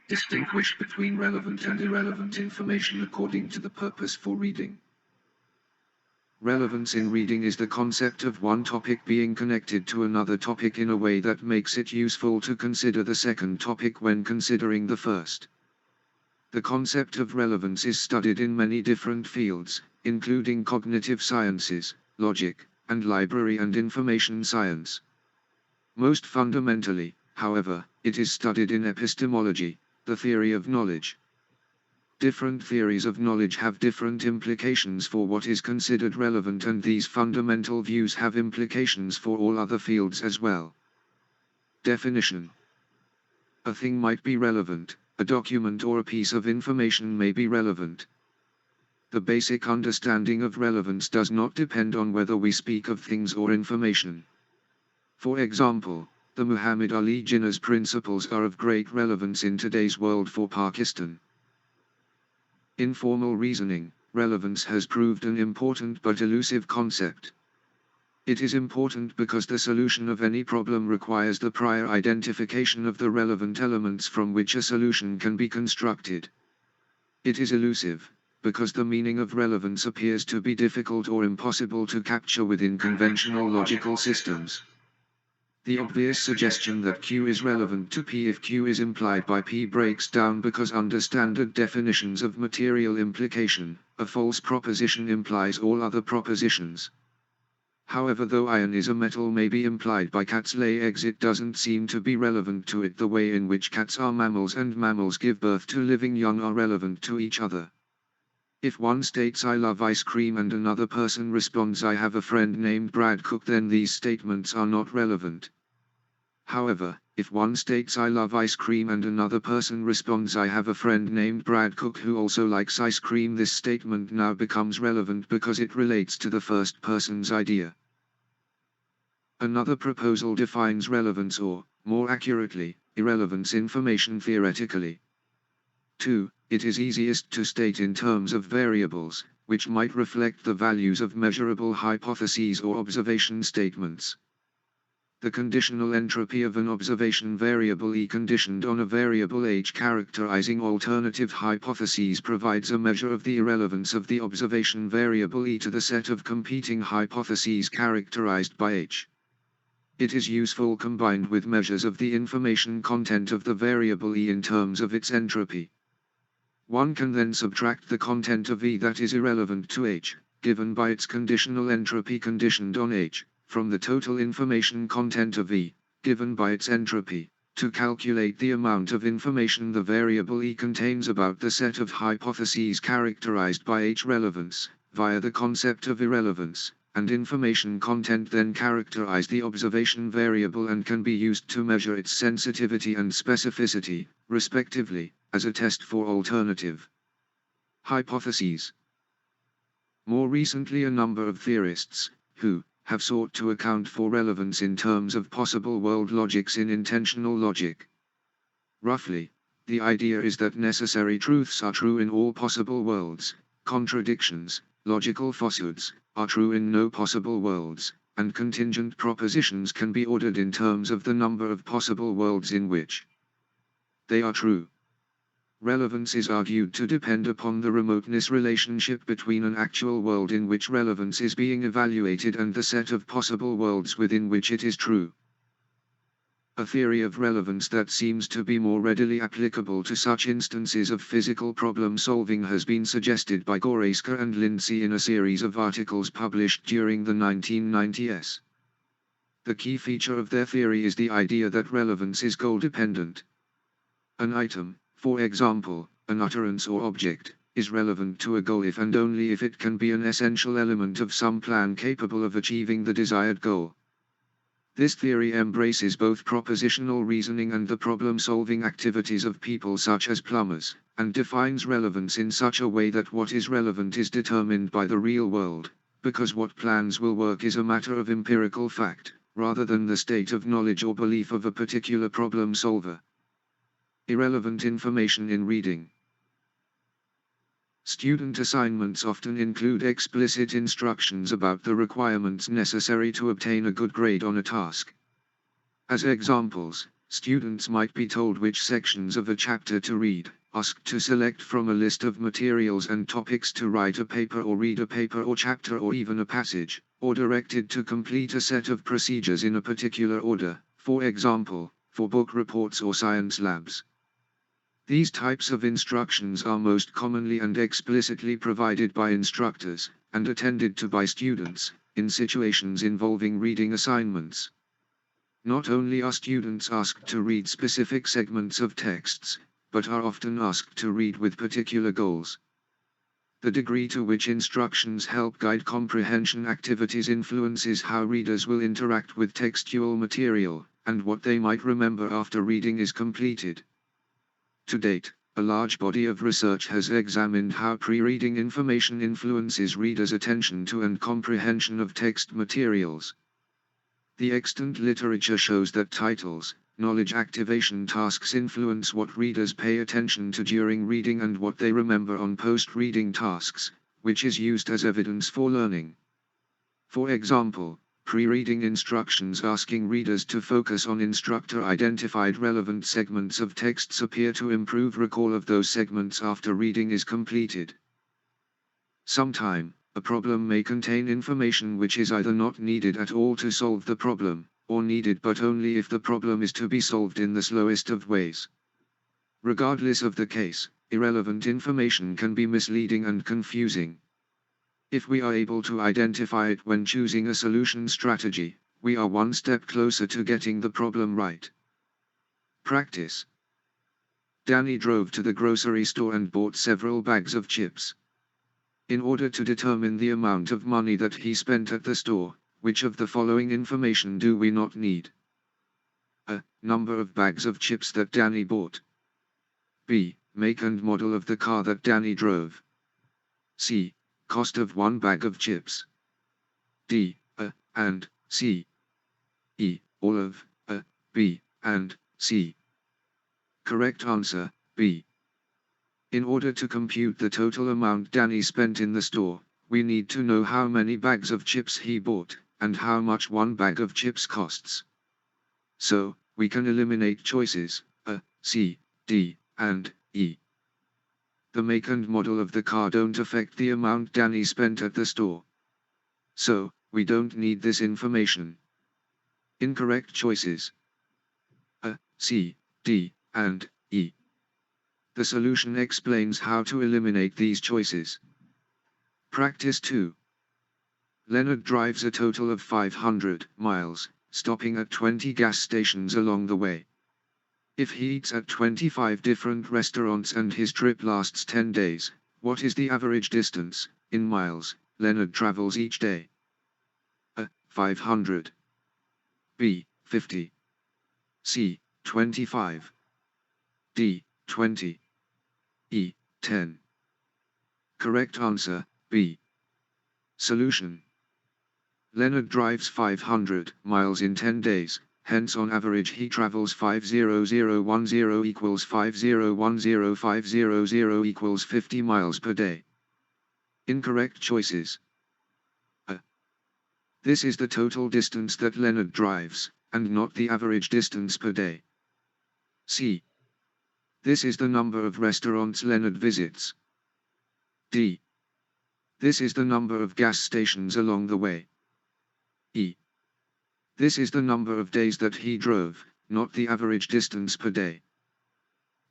Distinguish between relevant and irrelevant information according to the purpose for reading. Relevance in reading is the concept of one topic being connected to another topic in a way that makes it useful to consider the second topic when considering the first. The concept of relevance is studied in many different fields, including cognitive sciences, logic, and library and information science. Most fundamentally, however, it is studied in epistemology, the theory of knowledge. Different theories of knowledge have different implications for what is considered relevant, and these fundamental views have implications for all other fields as well. Definition: a thing might be relevant, a document or a piece of information may be relevant. The basic understanding of relevance does not depend on whether we speak of things or information. For example, the Muhammad Ali Jinnah's principles are of great relevance in today's world for Pakistan. In formal reasoning, relevance has proved an important but elusive concept. It is important because the solution of any problem requires the prior identification of the relevant elements from which a solution can be constructed. It is elusive because the meaning of relevance appears to be difficult or impossible to capture within conventional logical systems. The obvious suggestion that Q is relevant to P if Q is implied by P breaks down because under standard definitions of material implication, a false proposition implies all other propositions. However, though iron is a metal may be implied by cats lay eggs, it doesn't seem to be relevant to it the way in which cats are mammals and mammals give birth to living young are relevant to each other. If one states I love ice cream and another person responds I have a friend named Brad Cook, then these statements are not relevant. However, if one states I love ice cream and another person responds I have a friend named Brad Cook who also likes ice cream, this statement now becomes relevant because it relates to the first person's idea. Another proposal defines relevance, or, more accurately, irrelevance information theoretically. 2. It is easiest to state in terms of variables, which might reflect the values of measurable hypotheses or observation statements. The conditional entropy of an observation variable E conditioned on a variable H characterizing alternative hypotheses provides a measure of the irrelevance of the observation variable E to the set of competing hypotheses characterized by H. It is useful combined with measures of the information content of the variable E in terms of its entropy. One can then subtract the content of E that is irrelevant to H, given by its conditional entropy conditioned on H, from the total information content of E, given by its entropy, to calculate the amount of information the variable E contains about the set of hypotheses characterized by H relevance, via the concept of irrelevance, and information content then characterize the observation variable and can be used to measure its sensitivity and specificity, respectively, as a test for alternative hypotheses. More recently, a number of theorists, who have sought to account for relevance in terms of possible world logics in intentional logic. Roughly, the idea is that necessary truths are true in all possible worlds, contradictions, logical falsehoods, are true in no possible worlds, and contingent propositions can be ordered in terms of the number of possible worlds in which they are true. Relevance is argued to depend upon the remoteness relationship between an actual world in which relevance is being evaluated and the set of possible worlds within which it is true. A theory of relevance that seems to be more readily applicable to such instances of physical problem solving has been suggested by Goreska and Lindsay in a series of articles published during the 1990s. The key feature of their theory is the idea that relevance is goal-dependent. An item, for example, an utterance or object, is relevant to a goal if and only if it can be an essential element of some plan capable of achieving the desired goal. This theory embraces both propositional reasoning and the problem-solving activities of people such as plumbers, and defines relevance in such a way that what is relevant is determined by the real world, because what plans will work is a matter of empirical fact, rather than the state of knowledge or belief of a particular problem solver. Irrelevant information in reading. Student assignments often include explicit instructions about the requirements necessary to obtain a good grade on a task. As examples, Students might be told which sections of a chapter to read, asked to select from a list of materials and topics to write a paper or read a paper or chapter or even a passage, or directed to complete a set of procedures in a particular order, for example, for book reports or science labs. These types of instructions are most commonly and explicitly provided by instructors, and attended to by students, in situations involving reading assignments. Not only are students asked to read specific segments of texts, but are often asked to read with particular goals. The degree to which instructions help guide comprehension activities influences how readers will interact with textual material, and what they might remember after reading is completed. To date, a large body of research has examined how pre-reading information influences readers' attention to and comprehension of text materials. The extant literature shows that titles, knowledge activation tasks influence what readers pay attention to during reading and what they remember on post-reading tasks, which is used as evidence for learning. For example, pre-reading instructions asking readers to focus on instructor-identified relevant segments of texts appear to improve recall of those segments after reading is completed. Sometime, a problem may contain information which is either not needed at all to solve the problem, or needed but only if the problem is to be solved in the slowest of ways. Regardless of the case, irrelevant information can be misleading and confusing. If we are able to identify it when choosing a solution strategy, we are one step closer to getting the problem right. Practice. Danny drove to the grocery store and bought several bags of chips. In order to determine the amount of money that he spent at the store, which of the following information do we not need? A. Number of bags of chips that Danny bought. B. Make and model of the car that Danny drove. C. Cost of one bag of chips. D. A, and, C. E. All of, A, B, and, C. Correct answer, B. In order to compute the total amount Danny spent in the store, we need to know how many bags of chips he bought, and how much one bag of chips costs. So, we can eliminate choices, A, C, D, and E. The make and model of the car don't affect the amount Danny spent at the store. So, we don't need this information. Incorrect choices. A, C, D, and E. The solution explains how to eliminate these choices. Practice 2. Leonard drives a total of 500 miles, stopping at 20 gas stations along the way. If he eats at 25 different restaurants and his trip lasts 10 days, what is the average distance, in miles, Leonard travels each day? A. 500. B. 50. C. 25. D. 20. E. 10. Correct answer, B. Solution. Leonard drives 500 miles in 10 days. Hence on average he travels 50010 equals 5010500 equals 50 miles per day. Incorrect choices. A. This is the total distance that Leonard drives, and not the average distance per day. C. This is the number of restaurants Leonard visits. D. This is the number of gas stations along the way. E. This is the number of days that he drove, not the average distance per day.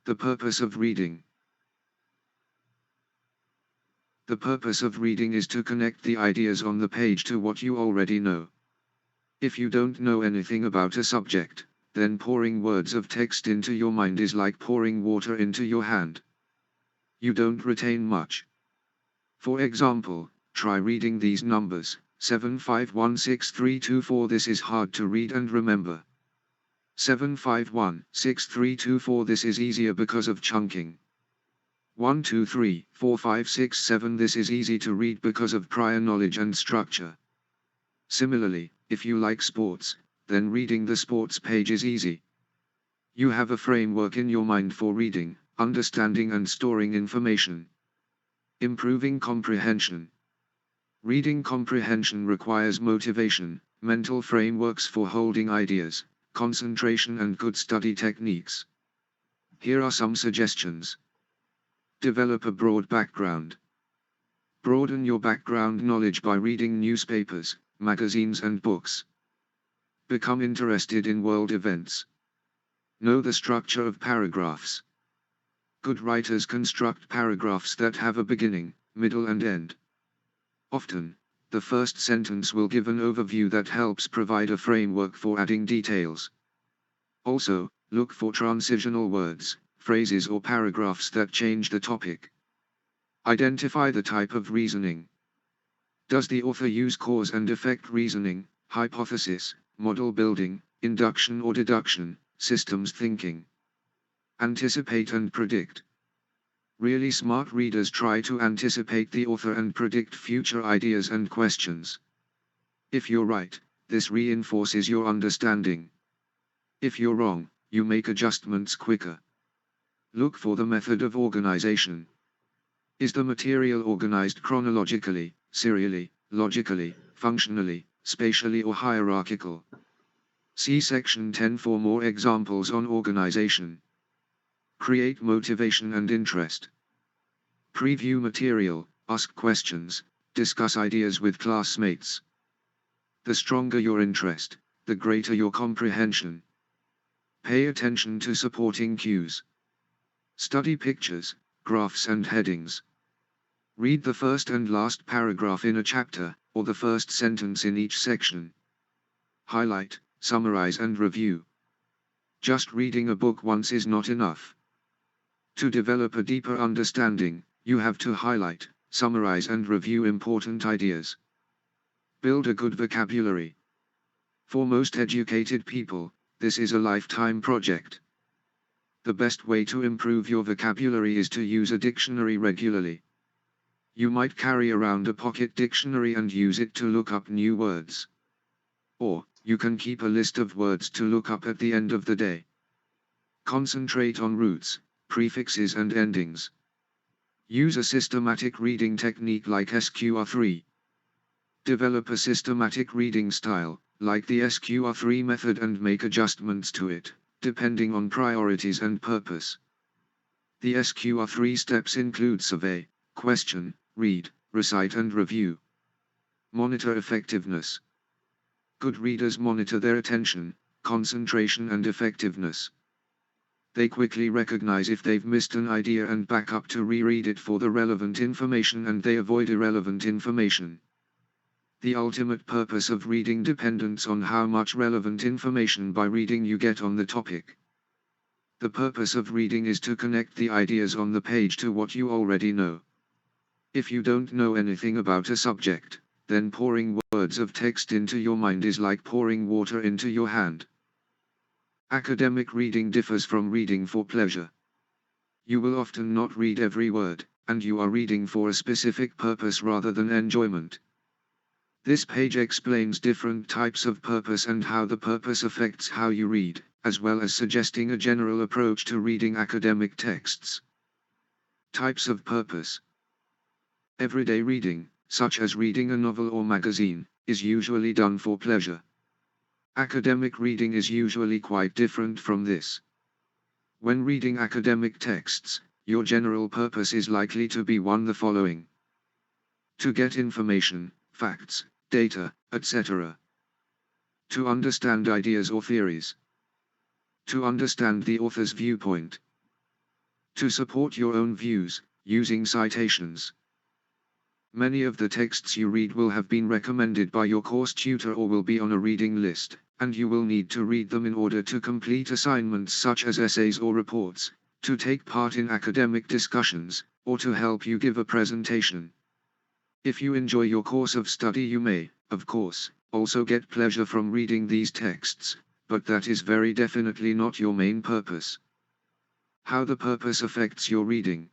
The purpose of reading. The purpose of reading is to connect the ideas on the page to what you already know. If you don't know anything about a subject, then pouring words of text into your mind is like pouring water into your hand. You don't retain much. For example, try reading these numbers. 7516324. This is hard to read and remember. 7516324. This is easier because of chunking. 1 2 3 4 5 6 7. This is easy to read because of prior knowledge and structure. Similarly, if you like sports, then reading the sports page is easy. You have a framework in your mind for reading, understanding and storing information. Improving comprehension. Reading comprehension requires motivation, mental frameworks for holding ideas, concentration and good study techniques. Here are some suggestions. Develop a broad background. Broaden your background knowledge by reading newspapers, magazines and books. Become interested in world events. Know the structure of paragraphs. Good writers construct paragraphs that have a beginning, middle and end. Often, the first sentence will give an overview that helps provide a framework for adding details. Also, look for transitional words, phrases or paragraphs that change the topic. Identify the type of reasoning. Does the author use cause and effect reasoning, hypothesis, model building, induction or deduction, systems thinking? Anticipate and predict. Really smart readers try to anticipate the author and predict future ideas and questions. If you're right, this reinforces your understanding. If you're wrong, you make adjustments quicker. Look for the method of organization. Is the material organized chronologically, serially, logically, functionally, spatially or hierarchical? See section 10 for more examples on organization. Create motivation and interest. Preview material, ask questions, discuss ideas with classmates. The stronger your interest, the greater your comprehension. Pay attention to supporting cues. Study pictures, graphs and headings. Read the first and last paragraph in a chapter, or the first sentence in each section. Highlight, summarize and review. Just reading a book once is not enough. To develop a deeper understanding, you have to highlight, summarize and review important ideas. Build a good vocabulary. For most educated people, this is a lifetime project. The best way to improve your vocabulary is to use a dictionary regularly. You might carry around a pocket dictionary and use it to look up new words. Or, you can keep a list of words to look up at the end of the day. Concentrate on roots, prefixes and endings. Use a systematic reading technique like SQR3. Develop a systematic reading style, like the SQR3 method, and make adjustments to it, depending on priorities and purpose. The SQR3 steps include survey, question, read, recite and review. Monitor effectiveness. Good readers monitor their attention, concentration and effectiveness. They quickly recognize if they've missed an idea and back up to reread it for the relevant information, and they avoid irrelevant information. The ultimate purpose of reading depends on how much relevant information by reading you get on the topic. The purpose of reading is to connect the ideas on the page to what you already know. If you don't know anything about a subject, then pouring words of text into your mind is like pouring water into your hand. Academic reading differs from reading for pleasure. You will often not read every word, and you are reading for a specific purpose rather than enjoyment. This page explains different types of purpose and how the purpose affects how you read, as well as suggesting a general approach to reading academic texts. Types of purpose. Everyday reading, such as reading a novel or magazine, is usually done for pleasure. Academic reading is usually quite different from this. When reading academic texts, your general purpose is likely to be the following: to get information, facts, data, etc. To understand ideas or theories. To understand the author's viewpoint. To support your own views, using citations. Many of the texts you read will have been recommended by your course tutor or will be on a reading list, and you will need to read them in order to complete assignments such as essays or reports, to take part in academic discussions, or to help you give a presentation. If you enjoy your course of study, you may, of course, also get pleasure from reading these texts, but that is very definitely not your main purpose. How the purpose affects your reading.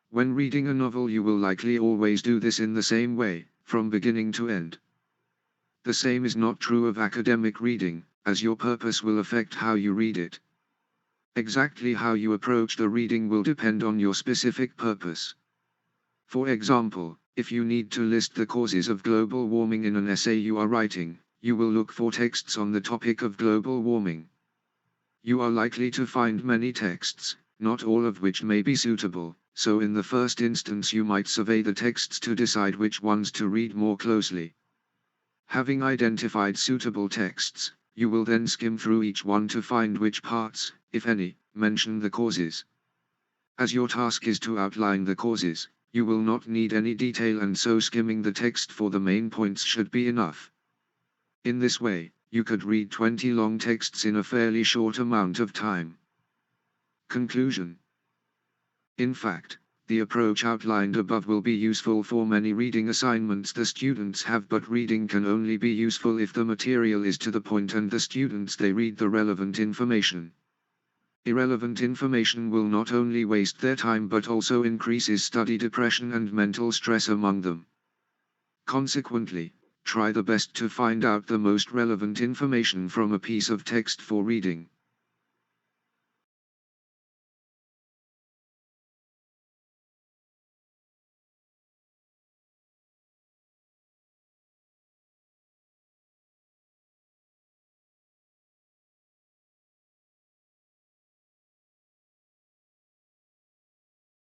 When reading a novel, you will likely always do this in the same way, from beginning to end. The same is not true of academic reading, as your purpose will affect how you read it. Exactly how you approach the reading will depend on your specific purpose. For example, if you need to list the causes of global warming in an essay you are writing, you will look for texts on the topic of global warming. You are likely to find many texts, not all of which may be suitable, so in the first instance you might survey the texts to decide which ones to read more closely. Having identified suitable texts, you will then skim through each one to find which parts, if any, mention the causes. As your task is to outline the causes, you will not need any detail, and so skimming the text for the main points should be enough. In this way, you could read 20 long texts in a fairly short amount of time. Conclusion. In fact, the approach outlined above will be useful for many reading assignments the students have, but reading can only be useful if the material is to the point and the students they read the relevant information. Irrelevant information will not only waste their time but also increases study depression and mental stress among them. Consequently, try the best to find out the most relevant information from a piece of text for reading.